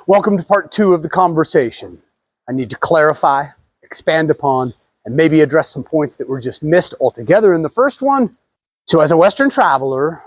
Welcome to part 2 of the conversation. I need to clarify, expand upon, and maybe address some points that were just missed altogether in the first one. So as a Western traveler,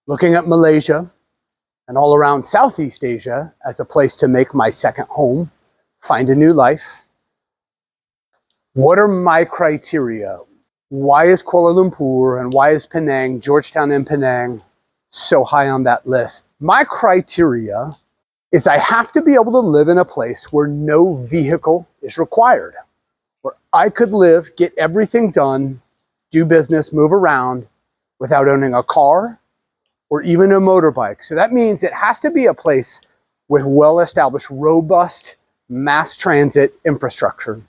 looking at Malaysia and all around Southeast Asia as a place to make my second home, find a new life, what are my criteria? Why is Kuala Lumpur and why is Penang, Georgetown and Penang so high on that list? My criteria is I have to be able to live in a place where no vehicle is required, where I could live, get everything done, do business, move around without owning a car or even a motorbike. So that means it has to be a place with well-established, robust mass transit infrastructure.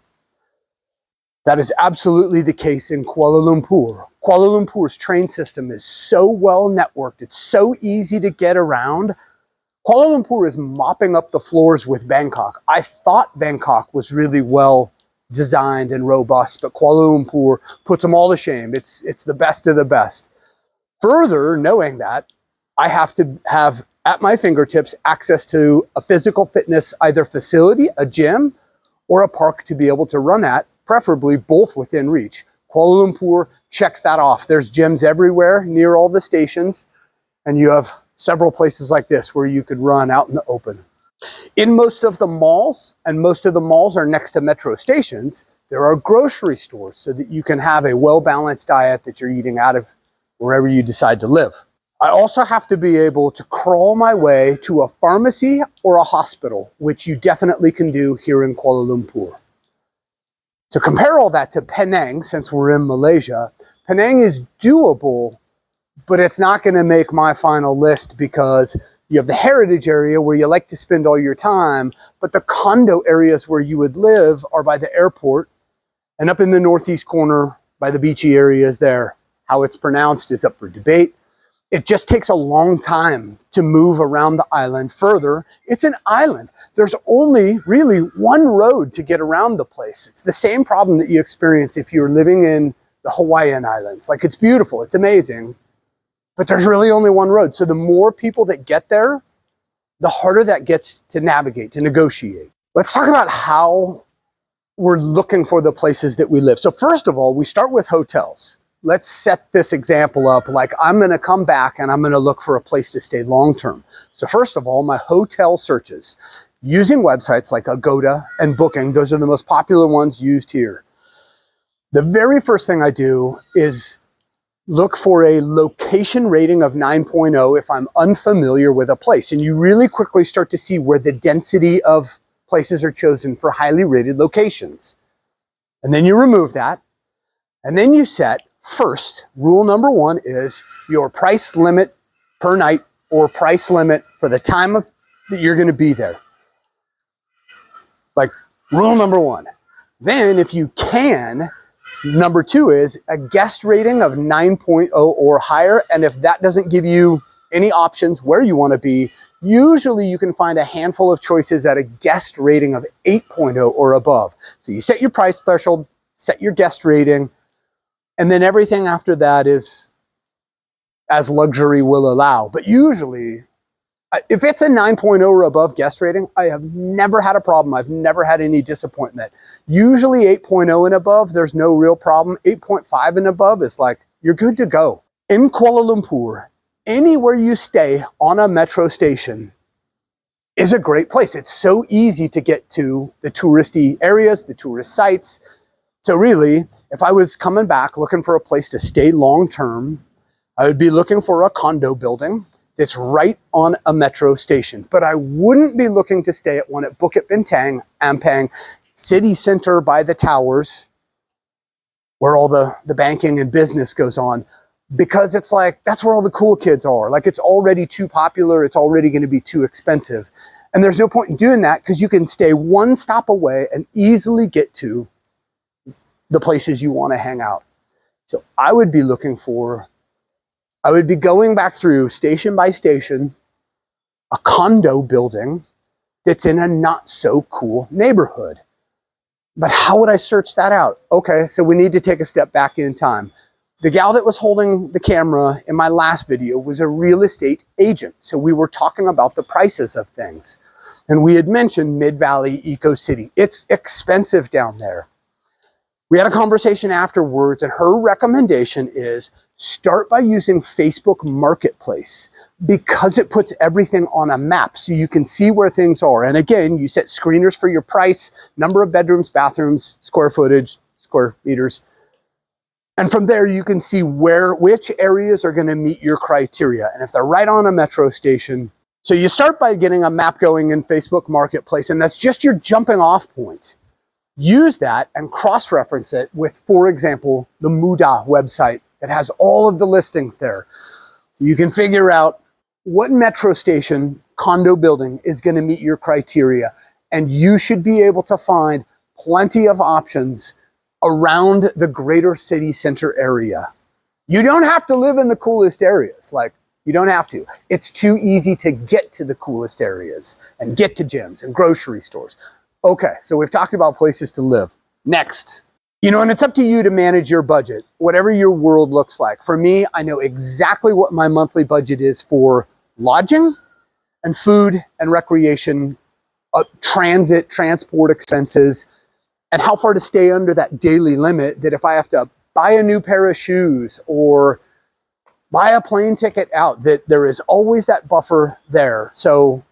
That is absolutely the case in Kuala Lumpur. Kuala Lumpur's train system is so well networked, it's so easy to get around. Kuala Lumpur is mopping up the floors with Bangkok. I thought Bangkok was really well designed and robust, but Kuala Lumpur puts them all to shame. It's the best of the best. Further, knowing that, I have to have at my fingertips access to a physical fitness either facility, a gym, or a park to be able to run at, preferably both within reach. Kuala Lumpur checks that off. There's gyms everywhere near all the stations, and you have several places like this where you could run out in the open. In most of the malls, and most of the malls are next to metro stations, there are grocery stores so that you can have a well-balanced diet that you're eating out of wherever you decide to live. I also have to be able to crawl my way to a pharmacy or a hospital, which you definitely can do here in Kuala Lumpur. So compare all that to Penang, since we're in Malaysia. Penang is doable, but it's not going to make my final list because you have the heritage area where you like to spend all your time, but the condo areas where you would live are by the airport and up in the northeast corner by the beachy areas there. How it's pronounced is up for debate. It just takes a long time to move around the island. Further, it's an island. There's only really one road to get around the place. It's the same problem that you experience if you're living in the Hawaiian Islands. Like, it's beautiful, it's amazing, but there's really only one road. So the more people that get there, the harder that gets to navigate, to negotiate. Let's talk about how we're looking for the places that we live. So first of all, we start with hotels. Let's set this example up like I'm gonna come back and I'm gonna look for a place to stay long-term. So first of all, my hotel searches. Using websites like Agoda and Booking, those are the most popular ones used here. The very first thing I do is look for a location rating of 9.0 if I'm unfamiliar with a place. And you really quickly start to see where the density of places are chosen for highly rated locations. And then you remove that. And then you set first, rule number 1 is your price limit per night or price limit for the time that you're going to be there. Like rule number 1. Then if you can, number 2 is a guest rating of 9.0 or higher. And if that doesn't give you any options where you want to be, usually you can find a handful of choices at a guest rating of 8.0 or above. So you set your price threshold, set your guest rating, and then everything after that is as luxury will allow. But usually, if it's a 9.0 or above guest rating, I have never had a problem. I've never had any disappointment. Usually 8.0 and above, there's no real problem. 8.5 and above is like, you're good to go. In Kuala Lumpur, anywhere you stay on a metro station is a great place. It's so easy to get to the touristy areas, the tourist sites. So really, if I was coming back looking for a place to stay long-term, I would be looking for a condo building that's right on a metro station. But I wouldn't be looking to stay at one at Bukit Bintang, Ampang, city center by the towers, where all the banking and business goes on, because it's like, that's where all the cool kids are. Like, it's already too popular, it's already gonna be too expensive. And there's no point in doing that because you can stay one stop away and easily get to the places you want to hang out. So I would be going back through station by station, a condo building that's in a not so cool neighborhood. But how would I search that out? Okay, so we need to take a step back in time. The gal that was holding the camera in my last video was a real estate agent. So we were talking about the prices of things. And we had mentioned Mid-Valley Eco City. It's expensive down there. We had a conversation afterwards, and her recommendation is start by using Facebook Marketplace because it puts everything on a map so you can see where things are. And again, you set screeners for your price, number of bedrooms, bathrooms, square footage, square meters. And from there, you can see which areas are going to meet your criteria. And if they're right on a metro station, so you start by getting a map going in Facebook Marketplace, and that's just your jumping off point. Use that and cross-reference it with, for example, the Muda website that has all of the listings there. So you can figure out what metro station condo building is going to meet your criteria. And you should be able to find plenty of options around the greater city center area. You don't have to live in the coolest areas. Like, you don't have to. It's too easy to get to the coolest areas and get to gyms and grocery stores. Okay, so we've talked about places to live. Next, and it's up to you to manage your budget, whatever your world looks like. For me, I know exactly what my monthly budget is for lodging and food and recreation, transport expenses, and how far to stay under that daily limit, that if I have to buy a new pair of shoes or buy a plane ticket out, that there is always that buffer there. So,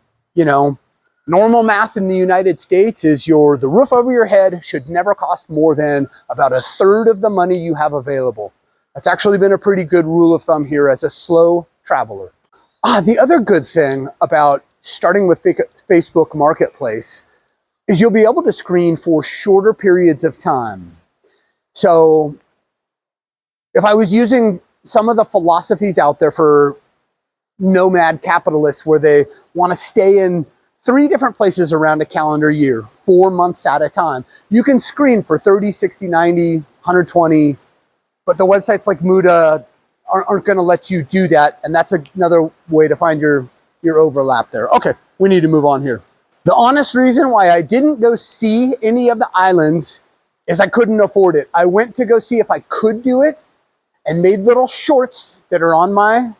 normal math in the United States is the roof over your head should never cost more than about a third of the money you have available. That's actually been a pretty good rule of thumb here as a slow traveler. The other good thing about starting with Facebook Marketplace is you'll be able to screen for shorter periods of time. So if I was using some of the philosophies out there for nomad capitalists where they want to stay in 3 different places around a calendar year, 4 months at a time, you can screen for 30, 60, 90, 120, but the websites like Muda aren't going to let you do that, and that's another way to find your overlap there. Okay, we need to move on here. The honest reason why I didn't go see any of the islands is I couldn't afford it. I went to go see if I could do it and made little shorts that are on my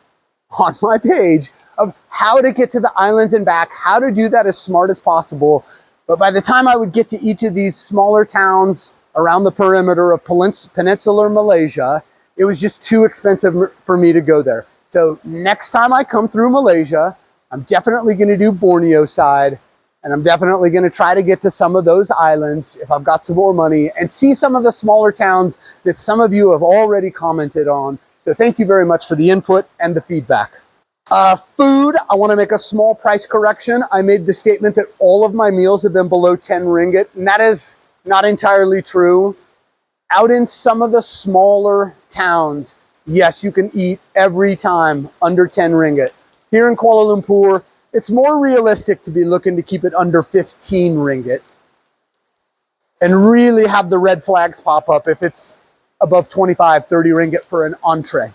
page of how to get to the islands and back, how to do that as smart as possible. But by the time I would get to each of these smaller towns around the perimeter of peninsular Malaysia, it was just too expensive for me to go there. So next time I come through Malaysia, I'm definitely going to do Borneo side, and I'm definitely going to try to get to some of those islands if I've got some more money and see some of the smaller towns that some of you have already commented on. So thank you very much for the input and the feedback. Food, I want to make a small price correction. I made the statement that all of my meals have been below 10 ringgit, and that is not entirely true. Out in some of the smaller towns, yes, you can eat every time under 10 ringgit. Here in Kuala Lumpur, it's more realistic to be looking to keep it under 15 ringgit and really have the red flags pop up if it's above 25, 30 ringgit for an entree.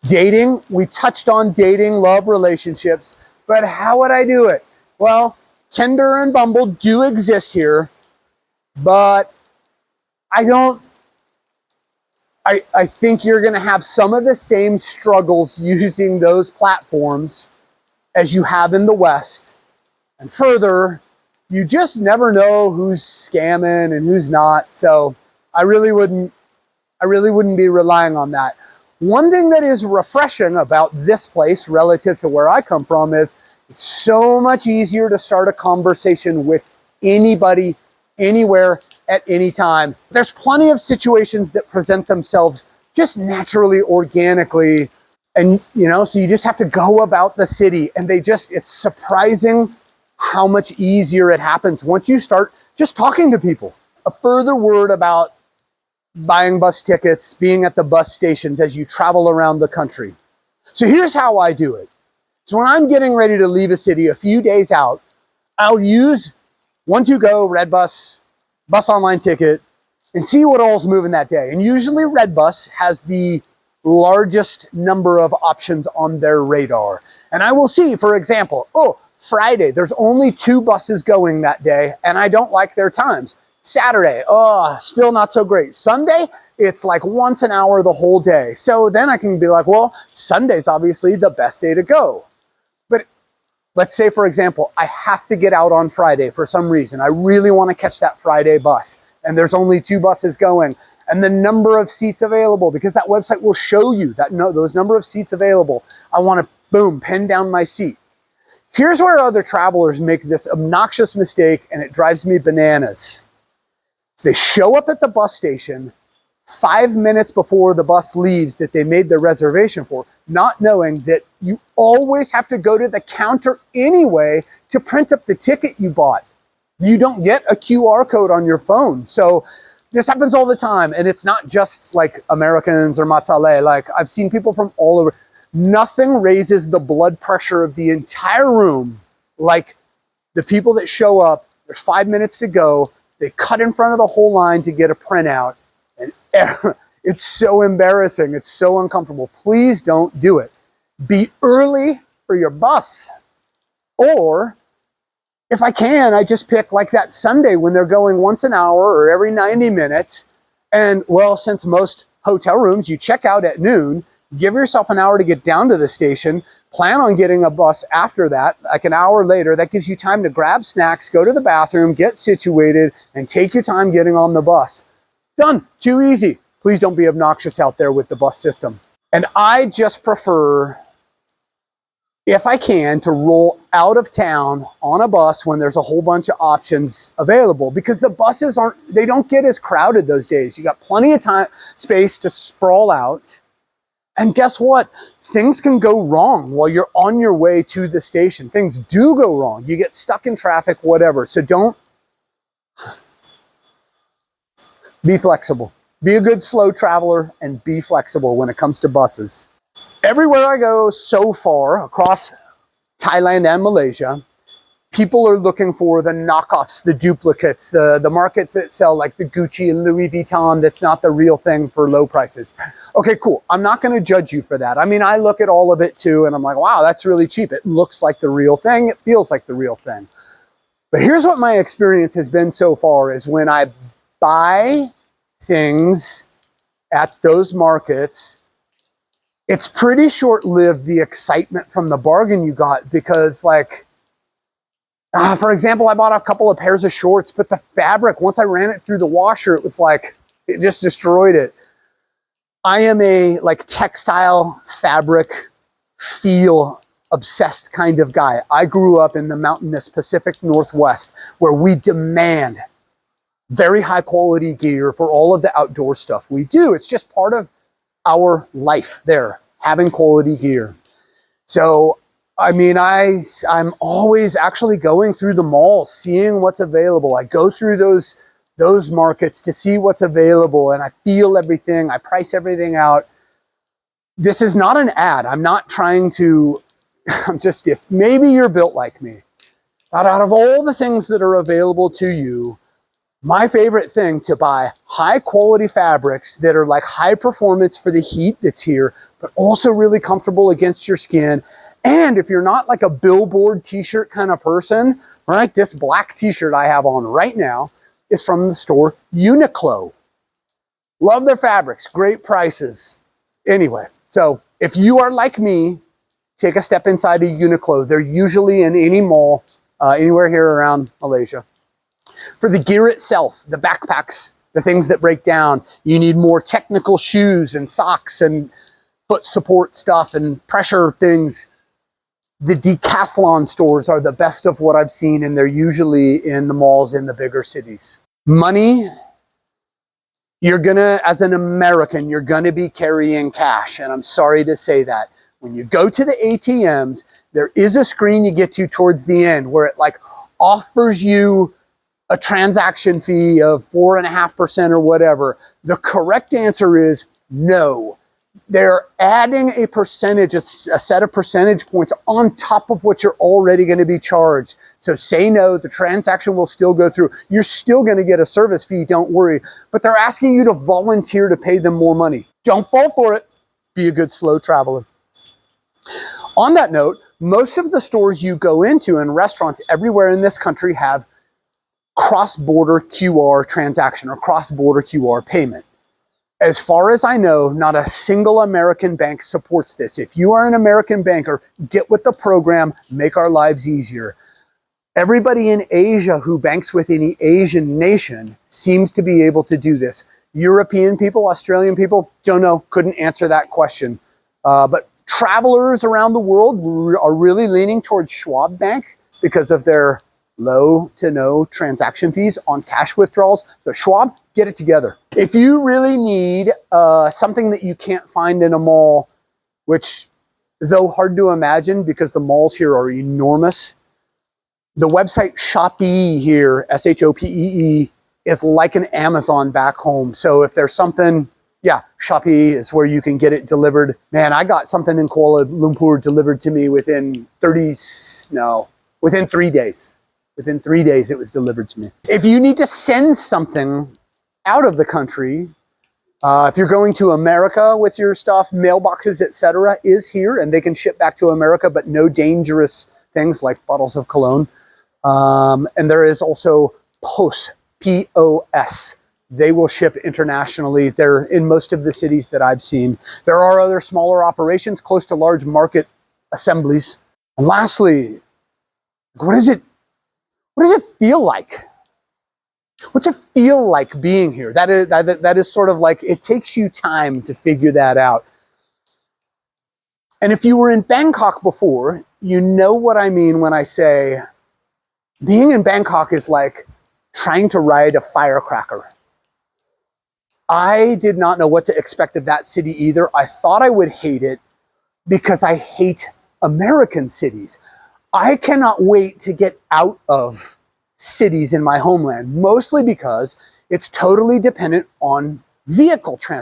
Dating, we touched on dating, love, relationships, but how would I do it? Well, Tinder and Bumble do exist here, but I think you're going to have some of the same struggles using those platforms as you have in the West. And further, you just never know who's scamming and who's not. So I really wouldn't be relying on that. One thing that is refreshing about this place relative to where I come from is it's so much easier to start a conversation with anybody, anywhere, at any time. There's plenty of situations that present themselves just naturally, organically, and so you just have to go about the city, and it's surprising how much easier it happens once you start just talking to people. A further word about buying bus tickets, being at the bus stations as you travel around the country. So here's how I do it. So when I'm getting ready to leave a city a few days out, I'll use One2Go, Redbus, Bus Online Ticket, and see what all's moving that day. And usually Redbus has the largest number of options on their radar. And I will see, for example, Friday, there's only 2 buses going that day, and I don't like their times. Saturday, still not so great. Sunday, it's like once an hour the whole day. So then I can be like, well, Sunday's obviously the best day to go. But Let's say, for example, I have to get out on Friday for some reason. I really want to catch that Friday bus, and there's only 2 buses going, and the number of seats available, because that website will show you that those number of seats available. I want to, boom, pin down my seat. Here's where other travelers make this obnoxious mistake, and it drives me bananas. So they show up at the bus station 5 minutes before the bus leaves that they made their reservation for, not knowing that you always have to go to the counter anyway to print up the ticket you bought. You don't get a QR code on your phone. So this happens all the time, and it's not just like Americans or Matsale. Like, I've seen people from all over. Nothing raises the blood pressure of the entire room like the people that show up, there's 5 minutes to go, they cut in front of the whole line to get a printout, and it's so embarrassing. It's so uncomfortable. Please don't do it. Be early for your bus. Or if I can, I just pick like that Sunday when they're going once an hour or every 90 minutes. And well, since most hotel rooms, you check out at noon, give yourself an hour to get down to the station, plan on getting a bus after that, like an hour later. That gives you time to grab snacks, go to the bathroom, get situated, and take your time getting on the bus. Done. Too easy. Please don't be obnoxious out there with the bus system. And I just prefer, if I can, to roll out of town on a bus when there's a whole bunch of options available, because the buses they don't get as crowded those days. You got plenty of time, space to sprawl out. And guess what? Things can go wrong while you're on your way to the station. Things do go wrong. You get stuck in traffic, whatever. So don't be flexible. Be a good slow traveler and be flexible when it comes to buses. Everywhere I go so far across Thailand and Malaysia, people are looking for the knockoffs, the duplicates, the markets that sell like the Gucci and Louis Vuitton that's not the real thing for low prices. Okay, cool. I'm not going to judge you for that. I mean, I look at all of it too, and I'm like, wow, that's really cheap. It looks like the real thing. It feels like the real thing. But here's what my experience has been so far is when I buy things at those markets, it's pretty short-lived, the excitement from the bargain you got, because like, for example, I bought a couple of pairs of shorts, but the fabric, once I ran it through the washer, it was like, it just destroyed it. I am a like textile fabric feel obsessed kind of guy. I grew up in the mountainous Pacific Northwest where we demand very high quality gear for all of the outdoor stuff we do. It's just part of our life there, having quality gear. So, I mean, I'm always actually going through the mall, seeing what's available. I go through those markets to see what's available, and I feel everything. I price everything out. This is not an ad. I'm not trying to, if maybe you're built like me, but out of all the things that are available to you, my favorite thing to buy high quality fabrics that are like high performance for the heat that's here, but also really comfortable against your skin. And if you're not like a billboard t-shirt kind of person, right? This black t-shirt I have on right now is from the store Uniqlo. Love their fabrics, great prices. Anyway, so if you are like me, take a step inside a Uniqlo. They're usually in any mall, anywhere here around Malaysia. For the gear itself, the backpacks, the things that break down, you need more technical shoes and socks and foot support stuff and pressure things. The Decathlon stores are the best of what I've seen, and they're usually in the malls in the bigger cities. Money, you're gonna, as an American, you're gonna be carrying cash, and I'm sorry to say that. When you go to the ATMs, there is a screen you get to towards the end where it like offers you a transaction fee of 4.5% or whatever. The correct answer is no. They're adding a percentage, a set of percentage points on top of what you're already going to be charged. So say no, the transaction will still go through. You're still going to get a service fee, don't worry. But they're asking you to volunteer to pay them more money. Don't fall for it. Be a good slow traveler. On that note, most of the stores you go into and restaurants everywhere in this country have cross-border QR transaction or cross-border QR payment. As far as I know, not a single American bank supports this. If you are an American banker, get with the program, make our lives easier. Everybody in Asia who banks with any Asian nation seems to be able to do this. European people, Australian people, don't know, couldn't answer that question. But travelers around the world are really leaning towards Schwab Bank because of their low to no transaction fees on cash withdrawals. So Schwab, get it together. If you really need something that you can't find in a mall, which though hard to imagine because the malls here are enormous, the website Shopee here, Shopee, is like an Amazon back home. So if there's something, yeah, Shopee is where you can get it delivered. Man, I got something in Kuala Lumpur delivered to me within 3 days. Within 3 days, it was delivered to me. If you need to send something out of the country, if you're going to America with your stuff, mailboxes, etc., is here, and they can ship back to America, but no dangerous things like bottles of cologne. And there is also POS, P-O-S. They will ship internationally. They're in most of the cities that I've seen. There are other smaller operations close to large market assemblies. And lastly, what does it feel like? What's it feel like being here? That is sort of like, it takes you time to figure that out. And if you were in Bangkok before, you know what I mean when I say being in Bangkok is like trying to ride a firecracker. I did not know what to expect of that city either. I thought I would hate it because I hate American cities. I cannot wait to get out of cities in my homeland, mostly because it's totally dependent on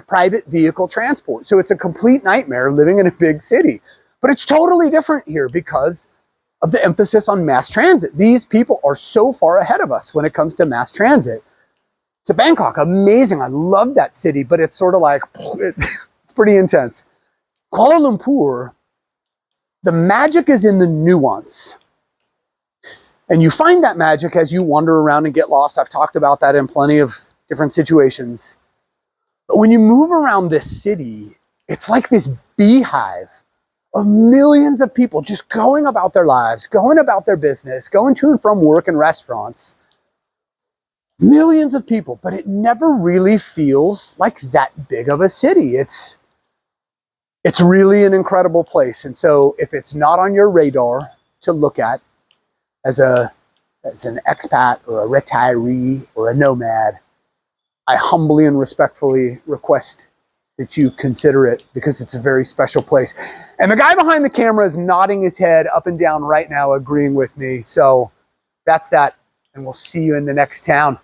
private vehicle transport. So it's a complete nightmare living in a big city. But it's totally different here because of the emphasis on mass transit. These people are so far ahead of us when it comes to mass transit. So Bangkok, amazing. I love that city, but it's sort of like, it's pretty intense. Kuala Lumpur, the magic is in the nuance. And you find that magic as you wander around and get lost. I've talked about that in plenty of different situations. But when you move around this city, it's like this beehive of millions of people just going about their lives, going about their business, going to and from work and restaurants. Millions of people, but it never really feels like that big of a city. It's really an incredible place. And so if it's not on your radar to look at as an expat or a retiree or a nomad, I humbly and respectfully request that you consider it because it's a very special place. And the guy behind the camera is nodding his head up and down right now, agreeing with me. So that's that. And we'll see you in the next town.